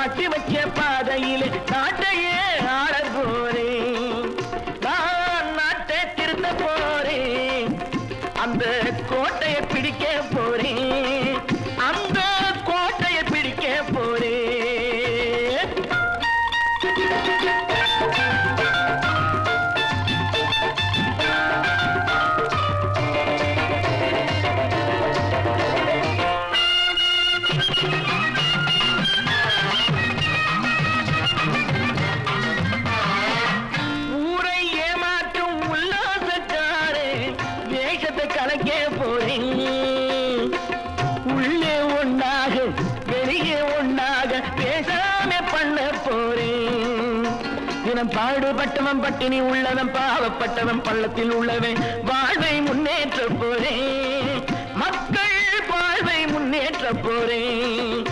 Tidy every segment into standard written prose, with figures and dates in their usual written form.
காட்டி வச்ச பாதையிலே நாட்டையே ஆள போறேன். நான் நாட்டை திருத்த போறேன், அந்த கோட்டையை பிடிக்க போறேன், அந்த கோட்டையை பிடிக்க போறேன். ஊரை ஏமாற்றும் உல்லாசக்காரே வேஷத்தை கலக்க போறேன். உள்ளே ஒன்னாக வெளியே ஒன்னாக பேசாம பண்ண போறேன். தினம் பாடுபட்டவன் பட்டினி உள்ளவன் பாவப்பட்டவன் பள்ளத்தில் உள்ளவன் வாழ்வை முன்னேற்ற போறேன். மக்கள் வாழ்வை முன்னேற்ற போறேன்.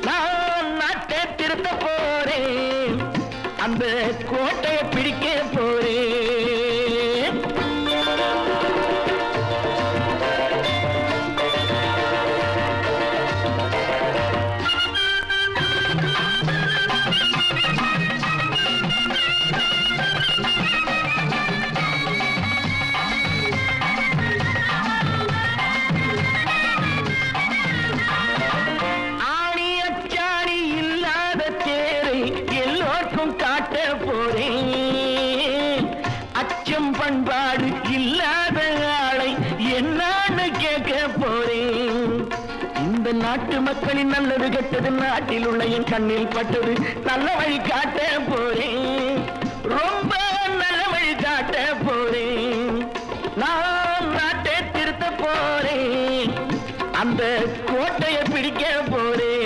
நான் நாட்டை திருத்த போறேன், அந்த கோட்டையை பிடிக்க போறேன். ஆணி அச்சாணி இல்லாத தேரை எல்லோருக்கும் காட்ட போறேன். அச்சம் பண்பாடு இல்லாத ஆளை என்னான்னு கேட்க போறேன். இந்த நாட்டு மக்களின் நல்லது கெட்டது நாட்டில் உள்ள என் கண்ணில் பட்டது நல்ல வழி காட்ட போறேன், ரொம்ப நல்ல வழி காட்ட போறேன். நான் நாட்டை திருத்த போறேன், அந்த கோட்டையை பிடிக்க போறேன்.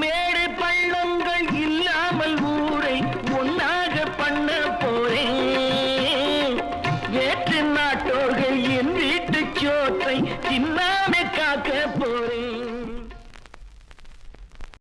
மேடு பள்ளங்கள் இல்லாமல் ஊரை ஒன்னாக பண்ண போறேன். வேற்று நாட்டோர்கள் என் வீட்டு சோற்றை தின்னாமே காக்க போறேன்.